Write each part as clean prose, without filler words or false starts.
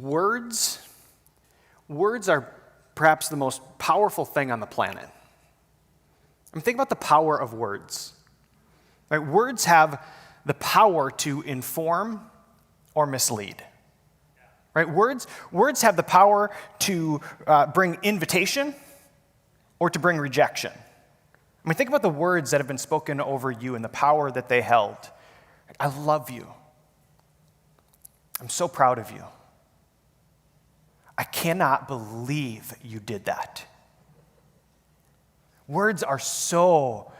Words are perhaps the most powerful thing on the planet. I mean, think about the power of words. Right? Words have the power to inform or mislead. Right? Words have the power to bring invitation or to bring rejection. I mean, think about the words that have been spoken over you and the power that they held. I love you. I'm so proud of you. I cannot believe you did that. Words are so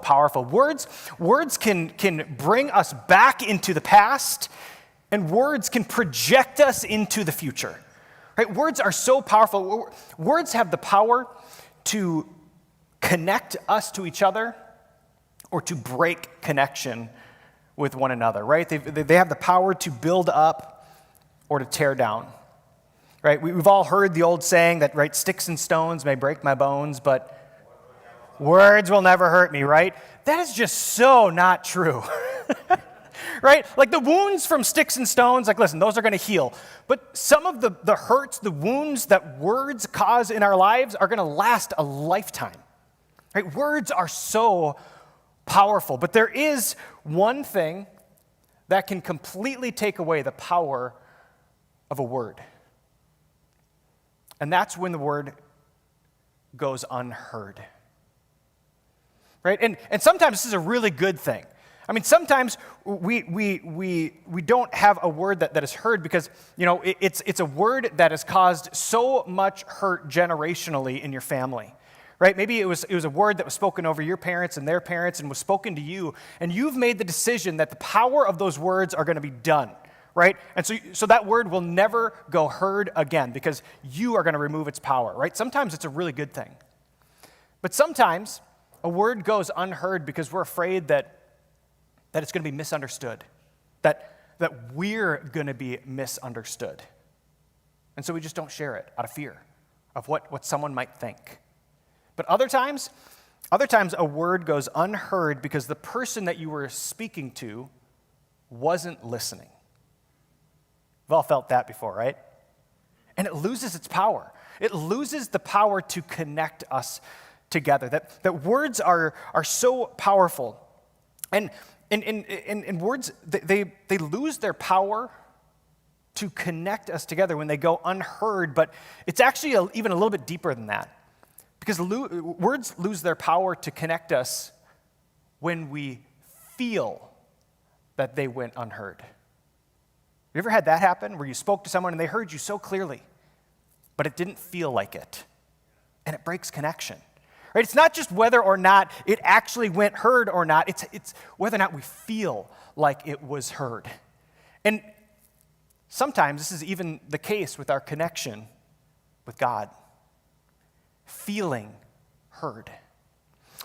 powerful. Words can bring us back into the past, and words can project us into the future. Right? Words are so powerful. Words have the power to connect us to each other or to break connection with one another, right? They have the power to build up or to tear down. Right? We've all heard the old saying that, right, sticks and stones may break my bones, but words will never hurt me, right? That is just so not true. Right? Like the wounds from sticks and stones, like listen, those are going to heal. But some of the hurts, the wounds that words cause in our lives are going to last a lifetime. Right? Words are so powerful, but there is one thing that can completely take away the power of a word. And that's when the word goes unheard. Right? And sometimes this is a really good thing. I mean, sometimes we don't have a word that is heard because, you know, it's a word that has caused so much hurt generationally in your family. Right? Maybe it was a word that was spoken over your parents and their parents and was spoken to you, and you've made the decision that the power of those words are going to be done. Right? And so that word will never go heard again because you are going to remove its power, right? Sometimes it's a really good thing. But sometimes a word goes unheard because we're afraid that it's going to be misunderstood, that we're going to be misunderstood. And so we just don't share it out of fear of what someone might think. But other times a word goes unheard because the person that you were speaking to wasn't listening. We've all felt that before, right? And it loses its power. It loses the power to connect us together. That words are so powerful. And words, they lose their power to connect us together when they go unheard, but it's actually even a little bit deeper than that. Because words lose their power to connect us when we feel that they went unheard. You ever had that happen where you spoke to someone and they heard you so clearly, but it didn't feel like it? And it breaks connection. Right? It's not just whether or not it actually went heard or not, it's whether or not we feel like it was heard. And sometimes this is even the case with our connection with God. Feeling heard.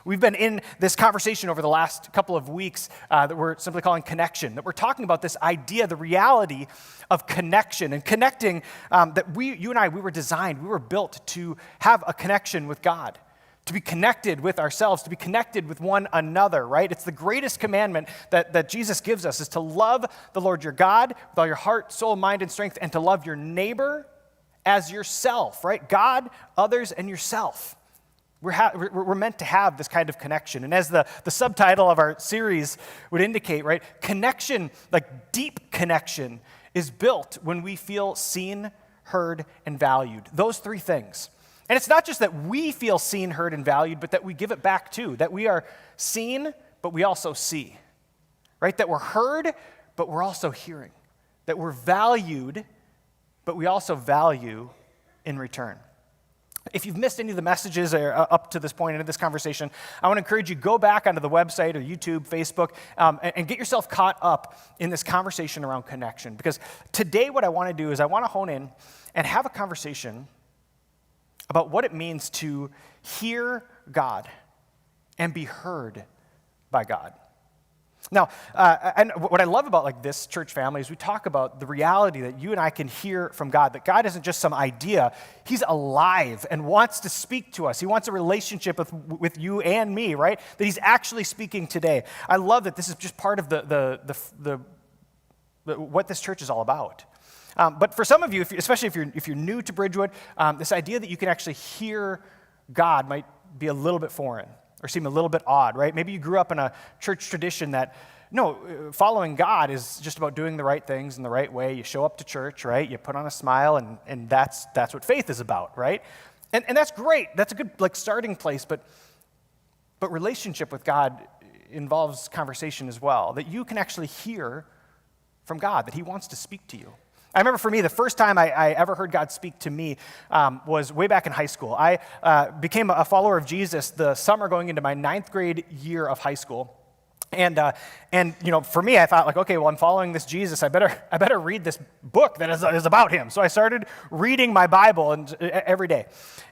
We've been in this conversation over the last couple of weeks that we're simply calling connection, that we're talking about this idea, the reality of connection and connecting, that you and I, we were built to have a connection with God, to be connected with ourselves, to be connected with one another, right? It's the greatest commandment that Jesus gives us is to love the Lord your God with all your heart, soul, mind, and strength, and to love your neighbor as yourself, right? God, others, and yourself. We're meant to have this kind of connection. And as the subtitle of our series would indicate, right, connection, like deep connection, is built when we feel seen, heard, and valued. Those three things. And it's not just that we feel seen, heard, and valued, but that we give it back too. That we are seen, but we also see. Right? That we're heard, but we're also hearing. That we're valued, but we also value in return. If you've missed any of the messages up to this point in this conversation, I want to encourage you, go back onto the website or YouTube, Facebook, and get yourself caught up in this conversation around connection. Because today what I want to do is I want to hone in and have a conversation about what it means to hear God and be heard by God. Now, and what I love about like this church family is we talk about the reality that you and I can hear from God, that God isn't just some idea. He's alive and wants to speak to us. He wants a relationship with you and me, right? That he's actually speaking today. I love that this is just part of the what this church is all about. But for some of you, especially if you're new to Bridgewood, this idea that you can actually hear God might be a little bit foreign or seem a little bit odd, right? Maybe you grew up in a church tradition that, no, following God is just about doing the right things in the right way. You show up to church, right? You put on a smile, and that's what faith is about, right? And that's great. That's a good starting place, but relationship with God involves conversation as well, that you can actually hear from God, that he wants to speak to you. I remember for me, the first time I ever heard God speak to me was way back in high school. I became a follower of Jesus the summer going into my 9th grade year of high school. And for me, I thought okay, well, I'm following this Jesus. I better read this book that is about him. So I started reading my Bible every day.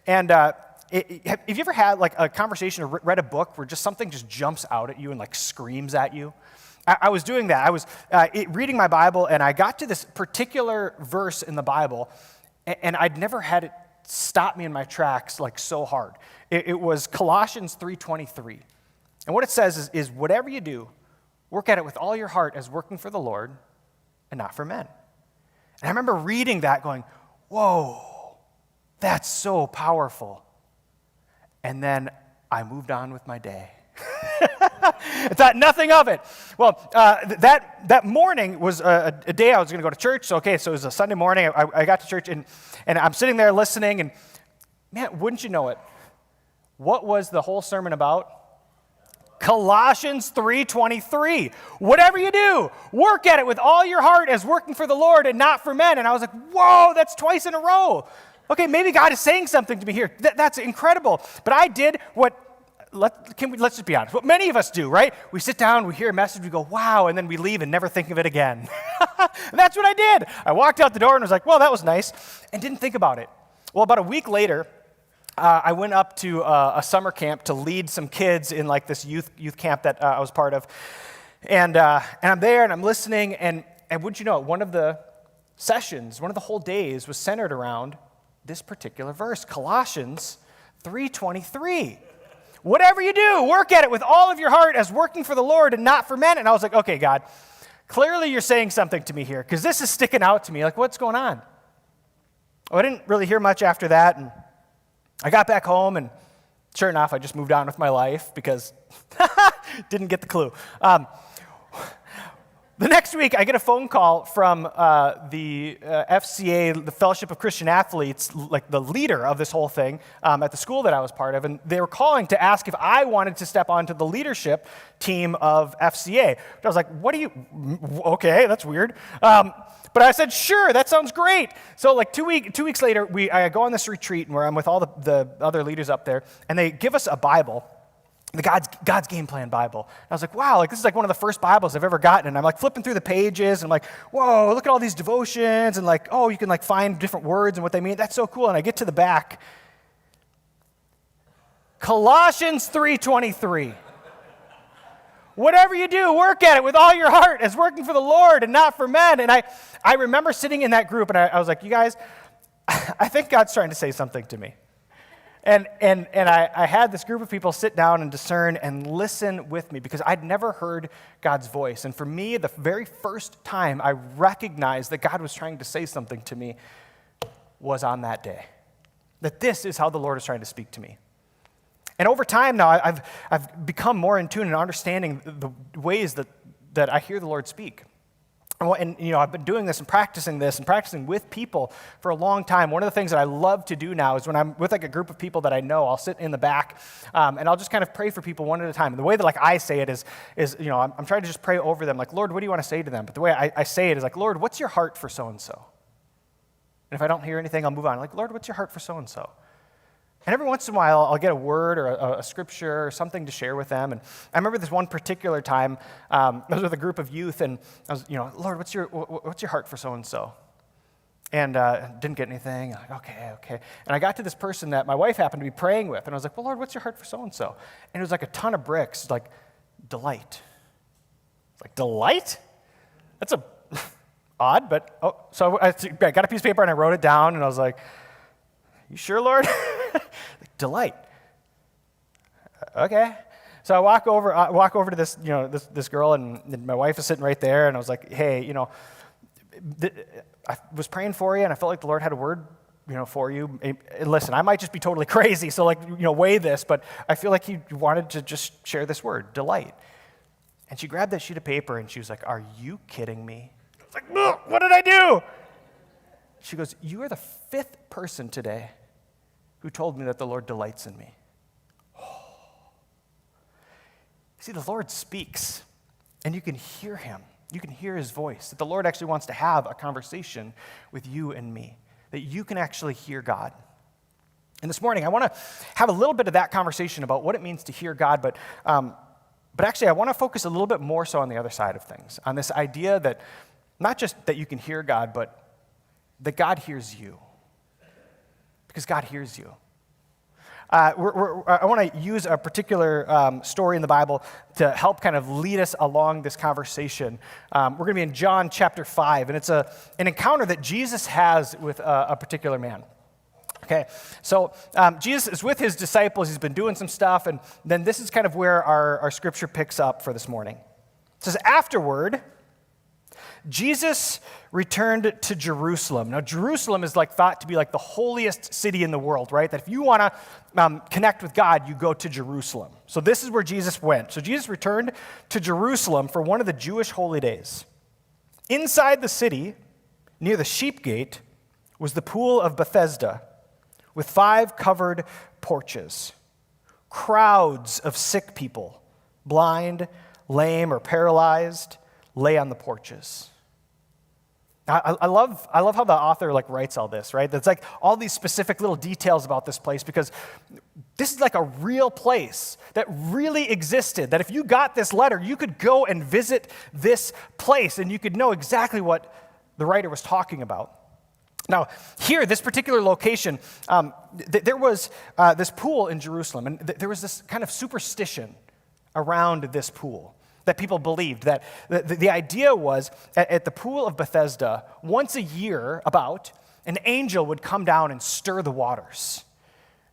And have you ever had a conversation or read a book where just something just jumps out at you and screams at you? I was doing that. I was reading my Bible, and I got to this particular verse in the Bible, and I'd never had it stop me in my tracks so hard. It was Colossians 3:23. And what it says is whatever you do, work at it with all your heart as working for the Lord and not for men. And I remember reading that going, whoa, that's so powerful. And then I moved on with my day. I thought nothing of it. Well, that morning was a day I was going to go to church. So it was a Sunday morning. I got to church, and I'm sitting there listening, and man, wouldn't you know it? What was the whole sermon about? Colossians 3:23. Whatever you do, work at it with all your heart as working for the Lord and not for men. And I was like, whoa, that's twice in a row. Okay, maybe God is saying something to me here. That's incredible. But I did let's just be honest, what many of us do, right? We sit down, we hear a message, we go, wow, and then we leave and never think of it again. And that's what I did. I walked out the door and was like, well, that was nice, and didn't think about it. Well, about a week later, I went up to a summer camp to lead some kids in this youth camp that I was part of. And I'm there and I'm listening, and wouldn't you know it, one of the sessions, one of the whole days was centered around this particular verse, Colossians 3:23. Whatever you do, work at it with all of your heart as working for the Lord and not for men. And I was like, okay, God, clearly you're saying something to me here, because this is sticking out to me. What's going on? Well, I didn't really hear much after that, and I got back home, and sure enough, I just moved on with my life because didn't get the clue. The next week, I get a phone call from the FCA, the Fellowship of Christian Athletes, the leader of this whole thing at the school that I was part of, and they were calling to ask if I wanted to step onto the leadership team of FCA. But I was like, okay, that's weird. But I said, sure, that sounds great. So 2 weeks later, I go on this retreat where I'm with all the other leaders up there, and they give us a Bible, the God's Game Plan Bible. And I was like, wow, this is one of the first Bibles I've ever gotten. And I'm flipping through the pages, and I'm like, whoa, look at all these devotions, and you can find different words and what they mean. That's so cool. And I get to the back, Colossians 3:23. Whatever you do, work at it with all your heart as working for the Lord and not for men. And I remember sitting in that group, and I was like, you guys, I think God's trying to say something to me. And I had this group of people sit down and discern and listen with me, because I'd never heard God's voice. And for me, the very first time I recognized that God was trying to say something to me was on that day. That this is how the Lord is trying to speak to me. And over time now, I've become more in tune and understanding the ways that I hear the Lord speak. And I've been doing this and practicing with people for a long time. One of the things that I love to do now is when I'm with a group of people that I know, I'll sit in the back and I'll just kind of pray for people one at a time. And the way that I say it is I'm trying to just pray over them, Lord, what do you want to say to them? But the way I say it is Lord, what's your heart for so-and-so? And if I don't hear anything, I'll move on. Lord, what's your heart for so-and-so? And every once in a while, I'll get a word or a scripture or something to share with them. And I remember this one particular time, I was with a group of youth, and I was, Lord, what's your heart for so-and-so? And didn't get anything. Okay. And I got to this person that my wife happened to be praying with, and I was like, well, Lord, what's your heart for so-and-so? And it was a ton of bricks, delight. It's delight? That's odd, but, so I got a piece of paper and I wrote it down, and I was like, you sure, Lord? Delight. Okay. So I walk over to this, this girl, and my wife is sitting right there, and I was like, hey, I was praying for you, and I felt like the Lord had a word, for you. And listen, I might just be totally crazy, so weigh this, but I feel like he wanted to just share this word, delight. And she grabbed that sheet of paper, and she was like, are you kidding me? I was like, what did I do? She goes, you are the 5th person today who told me that the Lord delights in me. See, the Lord speaks, and you can hear him. You can hear his voice, that the Lord actually wants to have a conversation with you and me, that you can actually hear God. And this morning, I want to have a little bit of that conversation about what it means to hear God, but actually, I want to focus a little bit more so on the other side of things, on this idea that not just that you can hear God, but that God hears you, because God hears you. I want to use a particular story in the Bible to help kind of lead us along this conversation. We're going to be in John chapter 5, and it's an encounter that Jesus has with a particular man. Okay, so Jesus is with his disciples. He's been doing some stuff, and then this is kind of where our scripture picks up for this morning. It says, afterward, Jesus returned to Jerusalem. Now, Jerusalem is thought to be the holiest city in the world, right? That if you want to connect with God, you go to Jerusalem. So this is where Jesus went. So Jesus returned to Jerusalem for one of the Jewish holy days. Inside the city, near the sheep gate, was the pool of Bethesda, with 5 covered porches. Crowds of sick people, blind, lame, or paralyzed, lay on the porches. I love how the author writes all this, right? That's all these specific little details about this place, because this is a real place that really existed, that if you got this letter, you could go and visit this place and you could know exactly what the writer was talking about. Now, here, this particular location, there was this pool in Jerusalem, and there was this kind of superstition around this pool that people believed. That the idea was, at the pool of Bethesda, once a year, an angel would come down and stir the waters.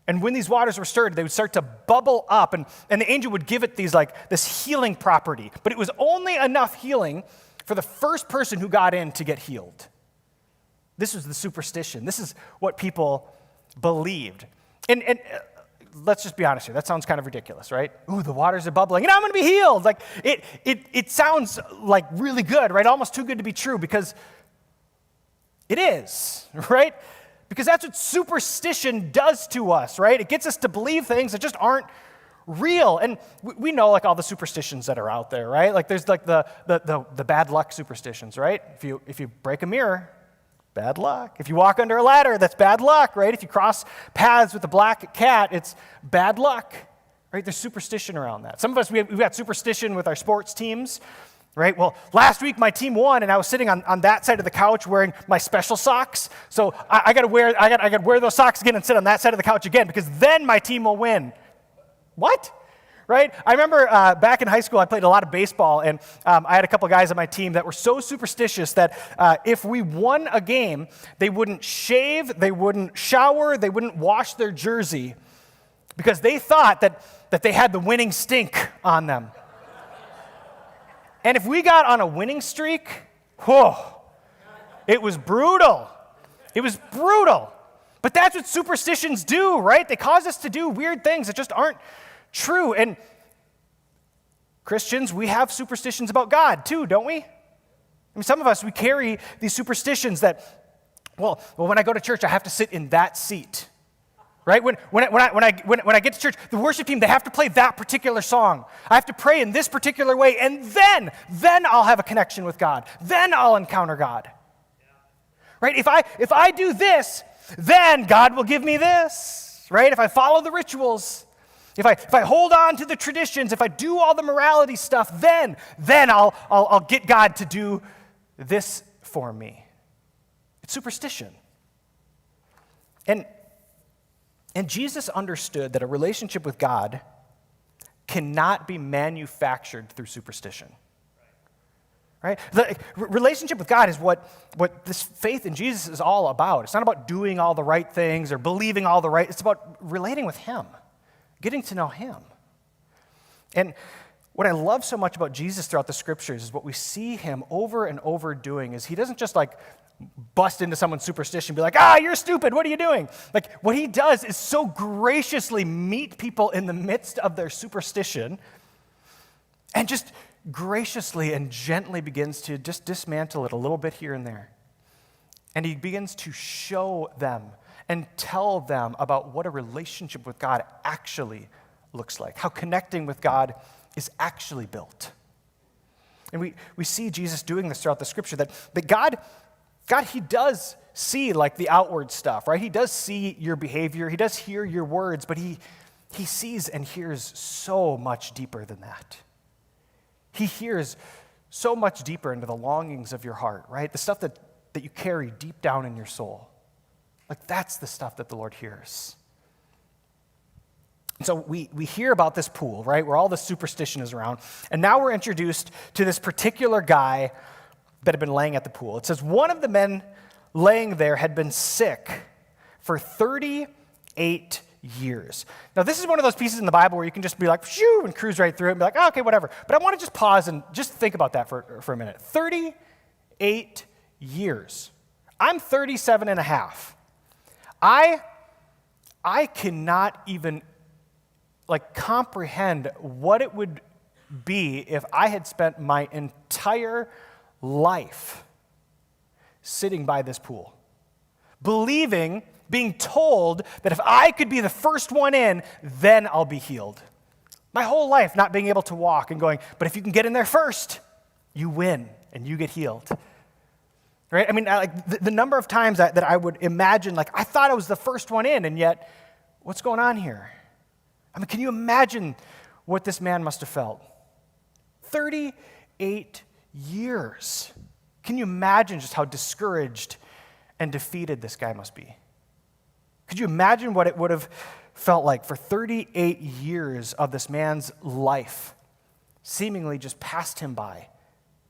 And when these waters were stirred, they would start to bubble up, and the angel would give it this healing property. But it was only enough healing for the first person who got in to get healed. This was the superstition. This is what people believed. And let's just be honest here. That sounds kind of ridiculous, right? Ooh, the waters are bubbling, and I'm going to be healed. It sounds really good, right? Almost too good to be true, because it is, right? Because that's what superstition does to us, right? It gets us to believe things that just aren't real. And we know all the superstitions that are out there, right? There's the bad luck superstitions, right? If you break a mirror, bad luck. If you walk under a ladder, that's bad luck, right? If you cross paths with a black cat, it's bad luck, right? There's superstition around that. Some of us, we've got superstition with our sports teams, right? Well, last week my team won, and I was sitting on that side of the couch wearing my special socks. So I got to wear those socks again and sit on that side of the couch again, because then my team will win. What? Right? I remember back in high school, I played a lot of baseball, and I had a couple guys on my team that were so superstitious that if we won a game, they wouldn't shave, they wouldn't shower, they wouldn't wash their jersey, because they thought that they had the winning stink on them. And if we got on a winning streak, it was brutal. It was brutal. But that's what superstitions do, right? They cause us to do weird things that just aren't true. And Christians, we have superstitions about God too, don't we? I mean, some of us, we carry these superstitions that, well, when I go to church, I have to sit in that seat, right? When I get to church, the worship team, they have to play that particular song. I have to pray in this particular way, and then I'll have a connection with God. Then I'll encounter God, right? If I do this, then God will give me this, right? If I follow the rituals, if I hold on to the traditions, if I do all the morality stuff, then I'll get God to do this for me. It's superstition. And Jesus understood that a relationship with God cannot be manufactured through superstition. Right? The relationship with God is what this faith in Jesus is all about. It's not about doing all the right things or believing all the right. It's about relating with Him, getting to know Him. And what I love so much about Jesus throughout the scriptures is what we see him over and over doing is he doesn't just like bust into someone's superstition and be like, you're stupid, what are you doing? Like what he does is so graciously meet people in the midst of their superstition and just graciously and gently begins to just dismantle it a little bit here and there. And he begins to show them and tell them about what a relationship with God actually looks like, how connecting with God is actually built. And we see Jesus doing this throughout the scripture, that God, he does see like the outward stuff, right? He does see your behavior, he does hear your words, but he sees and hears so much deeper than that. He hears so much deeper into the longings of your heart, right? The stuff that you carry deep down in your soul. Like that's the stuff that the Lord hears. And so we hear about this pool, right, where all the superstition is around. And now we're introduced to this particular guy that had been laying at the pool. It says one of the men laying there had been sick for 38 years. Now, this is one of those pieces in the Bible where you can just be like, shoo, and cruise right through it and be like, okay, whatever. But I want to just pause and just think about that for a minute. 38 years. I'm 37 and a half. I cannot even comprehend what it would be if I had spent my entire life sitting by this pool, being told that if I could be the first one in, then I'll be healed. My whole life not being able to walk and going, but if you can get in there first, you win and you get healed. Right? I mean, the number of times that I would imagine, I thought I was the first one in, and yet, what's going on here? I mean, can you imagine what this man must have felt? 38 years. Can you imagine just how discouraged and defeated this guy must be? Could you imagine what it would have felt like for 38 years of this man's life seemingly just passed him by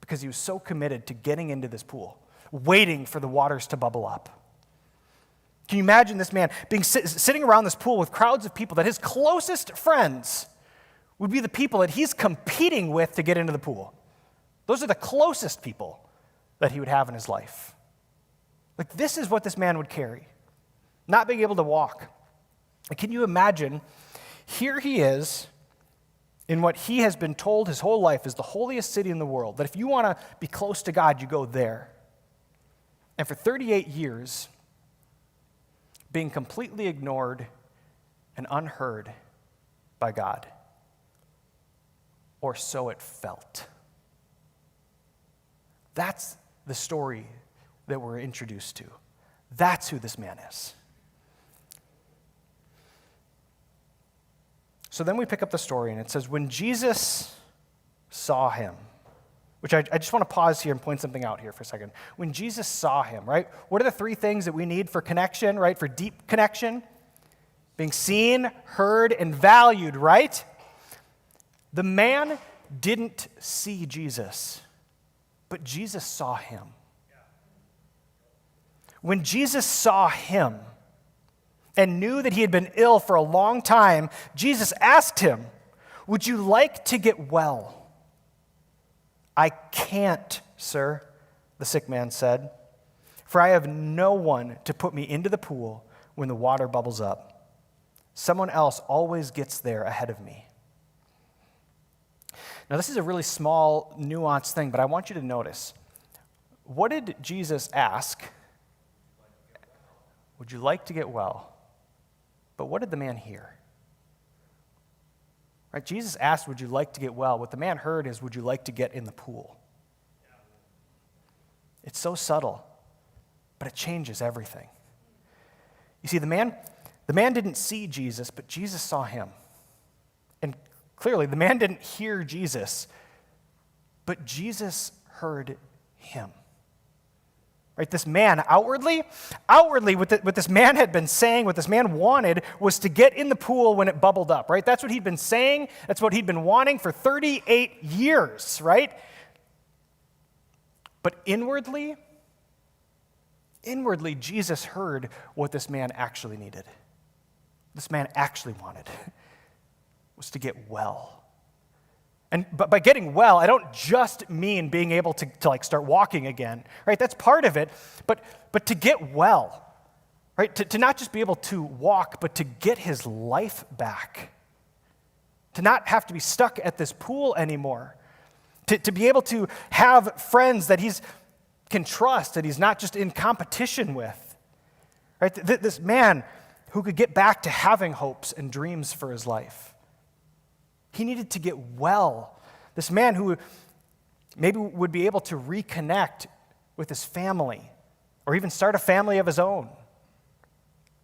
because he was so committed to getting into this pool, waiting for the waters to bubble up? Can you imagine this man being sitting around this pool with crowds of people that his closest friends would be the people that he's competing with to get into the pool? Those are the closest people that he would have in his life. This is what this man would carry, not being able to walk. Can you imagine, here he is in what he has been told his whole life is the holiest city in the world, that if you want to be close to God, you go there. And for 38 years, being completely ignored and unheard by God. Or so it felt. That's the story that we're introduced to. That's who this man is. So then we pick up the story, and it says, when Jesus saw him, which I just want to pause here and point something out here for a second. When Jesus saw him, right? What are the three things that we need for connection, right? For deep connection? Being seen, heard, and valued, right? The man didn't see Jesus, but Jesus saw him. When Jesus saw him and knew that he had been ill for a long time, Jesus asked him, "Would you like to get well?" "I can't, sir," the sick man said, "for I have no one to put me into the pool when the water bubbles up. Someone else always gets there ahead of me." Now, this is a really small, nuanced thing, but I want you to notice. What did Jesus ask? Would you like to get well? But what did the man hear? Right? Jesus asked, would you like to get well? What the man heard is, would you like to get in the pool? It's so subtle, but it changes everything. You see, the man didn't see Jesus, but Jesus saw him. And clearly, the man didn't hear Jesus, but Jesus heard him. Right? This man, outwardly, what this man had been saying, what this man wanted was to get in the pool when it bubbled up, right? That's what he'd been saying. That's what he'd been wanting for 38 years, right? But inwardly, Jesus heard what this man actually needed. This man actually wanted was to get well. But by getting well, I don't just mean being able to like start walking again, right? That's part of it. But to get well, right? To not just be able to walk, but to get his life back. To not have to be stuck at this pool anymore. To be able to have friends that he can trust, that he's not just in competition with. Right? This man who could get back to having hopes and dreams for his life. He needed to get well. This man who maybe would be able to reconnect with his family or even start a family of his own.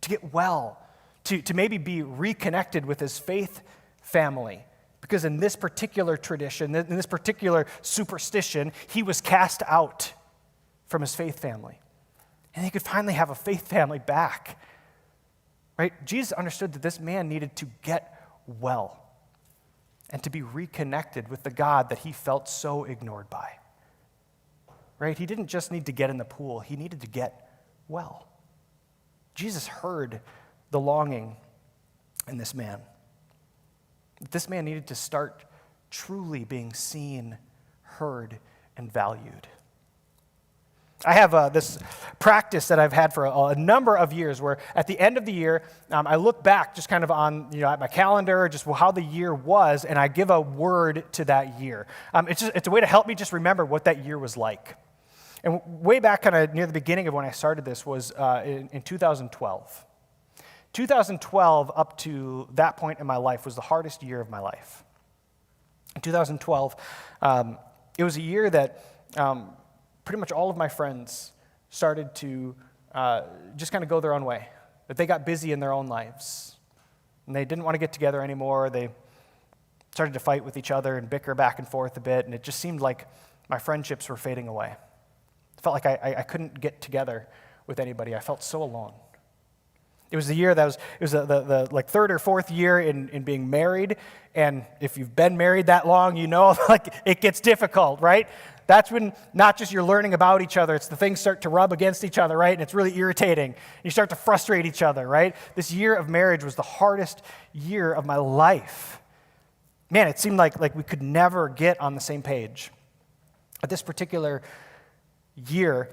To get well. To maybe be reconnected with his faith family. Because in this particular tradition, in this particular superstition, he was cast out from his faith family. And he could finally have a faith family back. Right? Jesus understood that this man needed to get well and to be reconnected with the God that he felt so ignored by. Right? He didn't just need to get in the pool, he needed to get well. Jesus heard the longing in this man. This man needed to start truly being seen, heard, and valued. I have this practice that I've had for a number of years where at the end of the year, I look back just kind of on, at my calendar, just how the year was, and I give a word to that year. It's a way to help me just remember what that year was like. And way back kind of near the beginning of when I started this was in 2012. 2012 up to that point in my life was the hardest year of my life. In 2012, it was a year that pretty much all of my friends started to just kind of go their own way, that they got busy in their own lives. And they didn't want to get together anymore. They started to fight with each other and bicker back and forth a bit, and it just seemed like my friendships were fading away. It felt like I couldn't get together with anybody. I felt so alone. It was the year it was the like third or fourth year in being married, and if you've been married that long, like it gets difficult, right? That's when not just you're learning about each other, it's the things start to rub against each other, right? And it's really irritating. You start to frustrate each other, right? This year of marriage was the hardest year of my life. Man, it seemed like we could never get on the same page. At this particular year,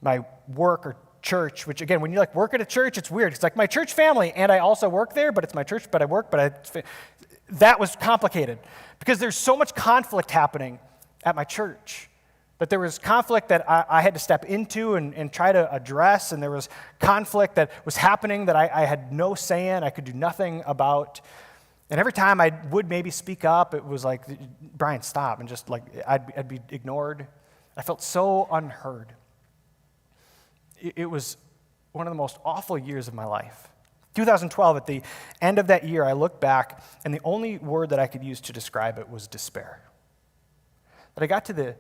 my work or church, which again, when you work at a church, it's weird. It's like my church family, and I also work there, but it's my church, but I work, that was complicated because there's so much conflict happening at my church. That there was conflict that I had to step into and try to address, and there was conflict that was happening that I had no say in, I could do nothing about. And every time I would maybe speak up, it was like, Brian, stop, and just I'd be ignored. I felt so unheard. It was one of the most awful years of my life. 2012, at the end of that year, I look back, and the only word that I could use to describe it was despair. But I got through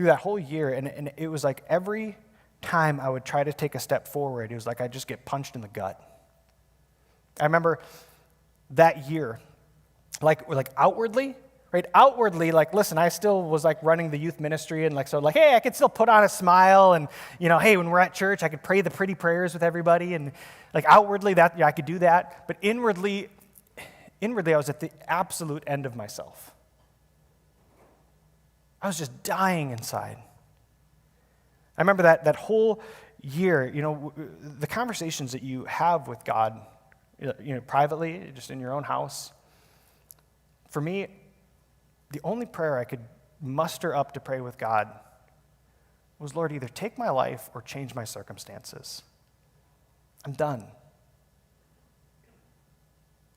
that whole year, and it was like every time I would try to take a step forward, it was like I'd just get punched in the gut. I remember that year, like outwardly, right? Outwardly, listen, I still was running the youth ministry, and hey, I could still put on a smile, and hey, when we're at church, I could pray the pretty prayers with everybody, and outwardly, I could do that. But inwardly, I was at the absolute end of myself. I was just dying inside. I remember that whole year, the conversations that you have with God, privately, just in your own house. For me, the only prayer I could muster up to pray with God was, Lord, either take my life or change my circumstances. I'm done.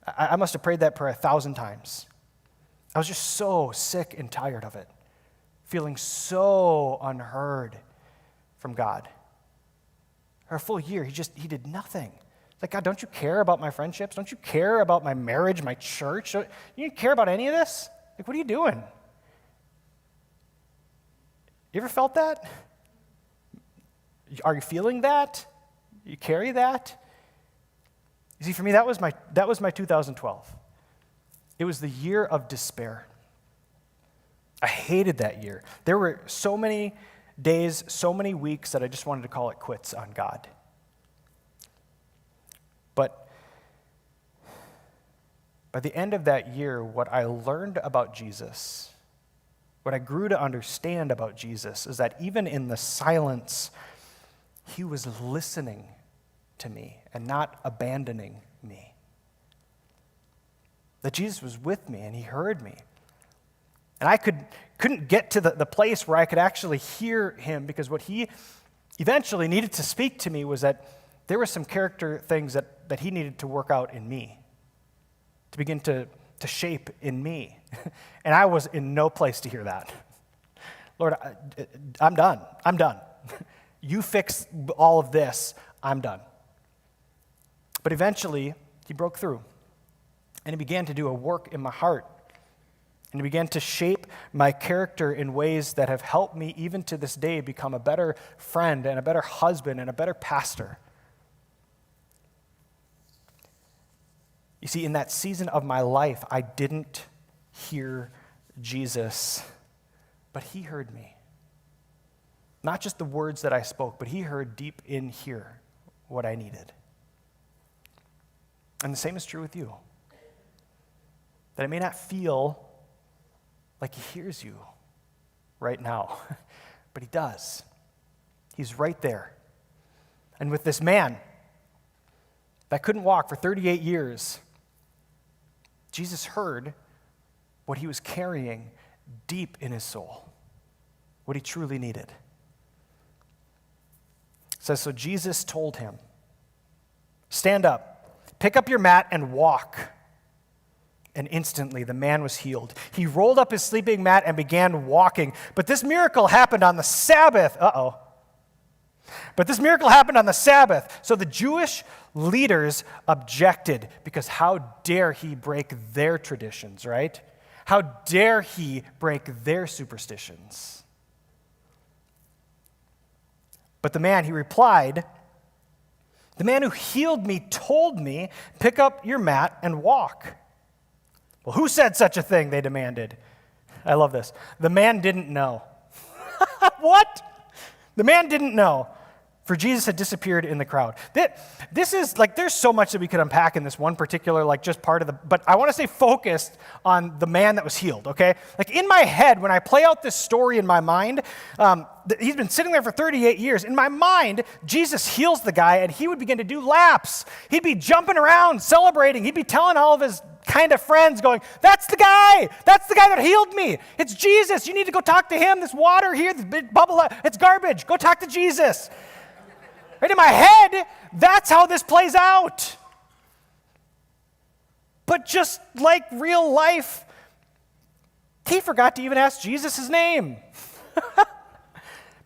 I must have prayed that prayer 1,000 times. I was just so sick and tired of it, feeling so unheard from God. For a full year, he did nothing. God, don't you care about my friendships? Don't you care about my marriage, my church? You care about any of this? What are you doing? You ever felt that? Are you feeling that? You carry that? You see, for me, that was my 2012. It was the year of despair. I hated that year. There were so many days, so many weeks that I just wanted to call it quits on God. But By the end of that year, what I learned about Jesus, what I grew to understand about Jesus, is that even in the silence, he was listening to me and not abandoning me. That Jesus was with me and he heard me. And I couldn't get to the place where I could actually hear him, because what he eventually needed to speak to me was that there were some character things that he needed to work out in me, to begin to shape in me. And I was in no place to hear that. Lord, I'm done. I'm done. You fix all of this. I'm done. But eventually, he broke through. And he began to do a work in my heart. And he began to shape my character in ways that have helped me even to this day become a better friend and a better husband and a better pastor. You see, in that season of my life, I didn't hear Jesus, but he heard me. Not just the words that I spoke, but he heard deep in here what I needed. And the same is true with you. That it may not feel like he hears you right now, but he does. He's right there. And with this man that couldn't walk for 38 years, Jesus heard what he was carrying deep in his soul, what he truly needed. It says, so Jesus told him, stand up, pick up your mat and walk. And instantly the man was healed. He rolled up his sleeping mat and began walking. But this miracle happened on the Sabbath. But this miracle happened on the Sabbath. So the Jewish leaders objected, because how dare he break their traditions, right? How dare he break their superstitions? But the man, he replied, the man who healed me told me, pick up your mat and walk. Well, who said such a thing? They demanded. I love this. The man didn't know. What? The man didn't know, for Jesus had disappeared in the crowd. This is like, there's so much that we could unpack in this one particular, like, just part of but I want to stay focused on the man that was healed, okay? Like, in my head, when I play out this story in my mind, he's been sitting there for 38 years. In my mind, Jesus heals the guy, and he would begin to do laps. He'd be jumping around, celebrating. He'd be telling all of his kind of friends, going, that's the guy that healed me. It's Jesus. You need to go talk to him. This water here, this big bubble, it's garbage. Go talk to Jesus. Right in my head, that's how this plays out. But just like real life, he forgot to even ask Jesus his name.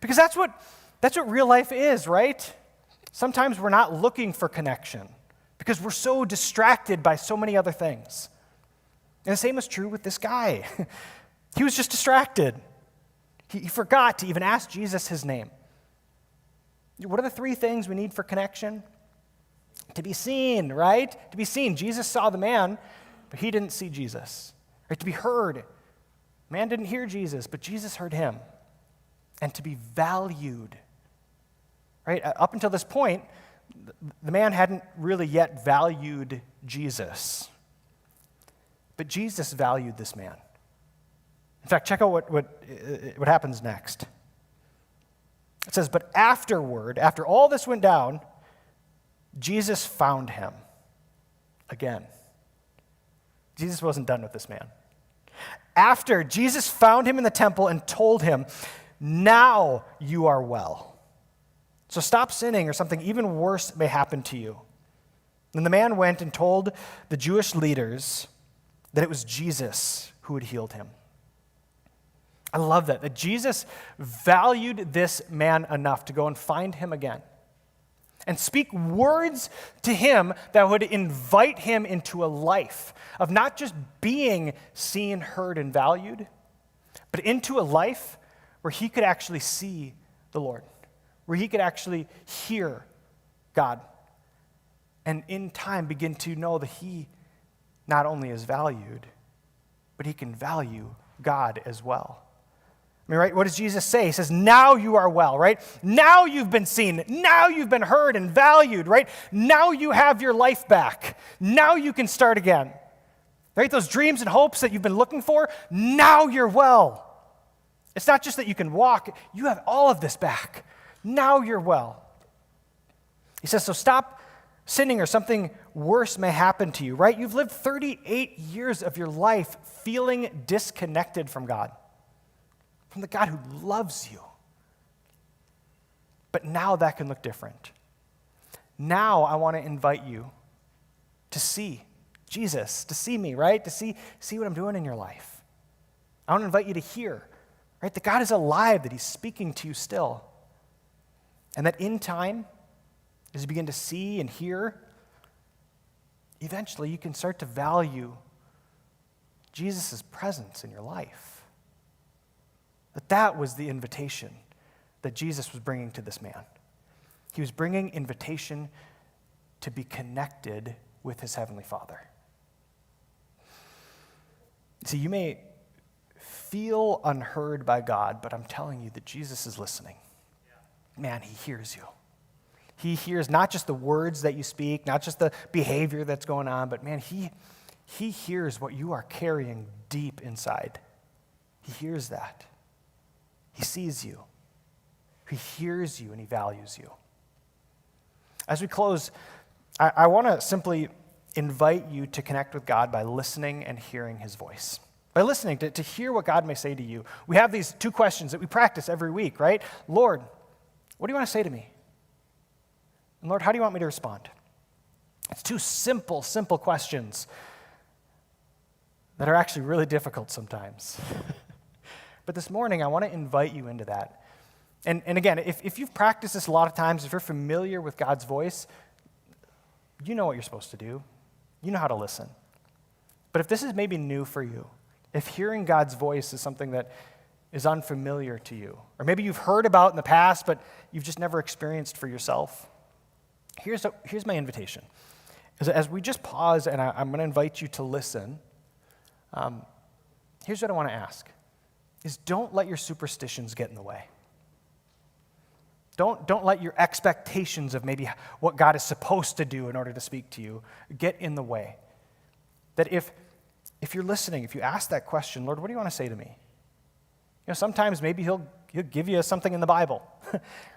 Because that's what real life is, right? Sometimes we're not looking for connection because we're so distracted by so many other things. And the same is true with this guy. He was just distracted. He forgot to even ask Jesus his name. What are the three things we need for connection? To be seen, right? To be seen. Jesus saw the man, but he didn't see Jesus. Right? To be heard. Man didn't hear Jesus, but Jesus heard him. And to be valued. Right? Up until this point, the man hadn't really yet valued Jesus. But Jesus valued this man. In fact, check out what happens next. It says, but afterward, after all this went down, Jesus found him again. Jesus wasn't done with this man. After, Jesus found him in the temple and told him, now you are well. So stop sinning, or something even worse may happen to you. Then the man went and told the Jewish leaders that it was Jesus who had healed him. I love that Jesus valued this man enough to go and find him again and speak words to him that would invite him into a life of not just being seen, heard, and valued, but into a life where he could actually see the Lord, where he could actually hear God, and in time begin to know that he not only is valued, but he can value God as well. I mean, right? What does Jesus say? He says, now you are well, right? Now you've been seen. Now you've been heard and valued, right? Now you have your life back. Now you can start again. right? Those dreams and hopes that you've been looking for, now you're well. It's not just that you can walk, you have all of this back. Now you're well. He says, so stop sinning or something worse may happen to you, right? You've lived 38 years of your life feeling disconnected from God, from the God who loves you. But now that can look different. Now I want to invite you to see Jesus, to see me, right? To see what I'm doing in your life. I want to invite you to hear, right? That God is alive, that he's speaking to you still. And that in time, as you begin to see and hear, eventually you can start to value Jesus' presence in your life. That was the invitation that Jesus was bringing to this man. He was bringing invitation to be connected with his heavenly Father. See, you may feel unheard by God, but I'm telling you that Jesus is listening. Man, he hears you. He hears not just the words that you speak, not just the behavior that's going on, but man, he hears what you are carrying deep inside. He hears that. He sees you. He hears you and he values you. As we close, I want to simply invite you to connect with God by listening and hearing his voice. By listening to hear what God may say to you. We have these two questions that we practice every week, right? Lord, what do you want to say to me? And Lord, how do you want me to respond? It's two simple questions that are actually really difficult sometimes. But this morning, I want to invite you into that. And again, if you've practiced this a lot of times, if you're familiar with God's voice, you know what you're supposed to do. You know how to listen. But if this is maybe new for you, if hearing God's voice is something that is unfamiliar to you, or maybe you've heard about in the past, but you've just never experienced for yourself, here's my invitation. As we just pause, and I'm going to invite you to listen, here's what I want to ask, is don't let your superstitions get in the way. Don't let your expectations of maybe what God is supposed to do in order to speak to you get in the way. That if you're listening, if you ask that question, Lord, what do you want to say to me? You know, sometimes maybe he'll give you something in the Bible,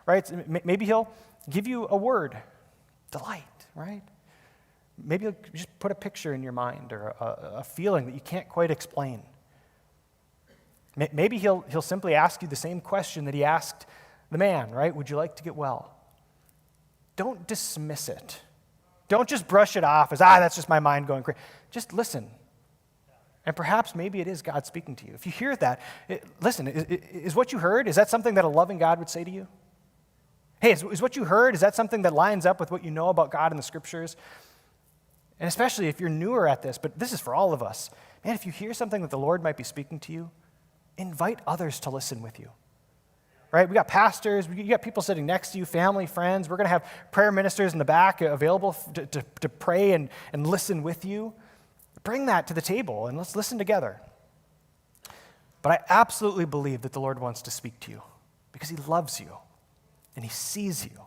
right? Maybe he'll give you a word, delight, right? Maybe he'll just put a picture in your mind or a feeling that you can't quite explain. Maybe he'll simply ask you the same question that he asked the man, right? Would you like to get well? Don't dismiss it. Don't just brush it off as, that's just my mind going crazy. Just listen. And perhaps maybe it is God speaking to you. If you hear that, listen, is what you heard, is that something that a loving God would say to you? Hey, is what you heard, is that something that lines up with what you know about God in the Scriptures? And especially if you're newer at this, but this is for all of us. Man, if you hear something that the Lord might be speaking to you, invite others to listen with you. Right? We got pastors, you got people sitting next to you, family, friends. We're going to have prayer ministers in the back available to pray and listen with you. Bring that to the table and let's listen together. But I absolutely believe that the Lord wants to speak to you because he loves you and he sees you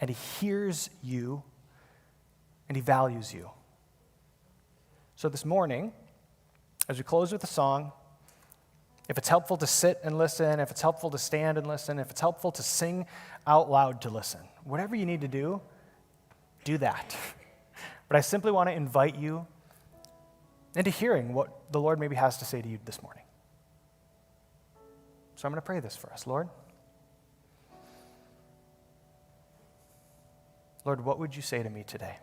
and he hears you and he values you. So this morning, as we close with a song, if it's helpful to sit and listen, if it's helpful to stand and listen, if it's helpful to sing out loud to listen, whatever you need to do that. But I simply want to invite you into hearing what the Lord maybe has to say to you this morning. So I'm going to pray this for us. Lord, what would you say to me today?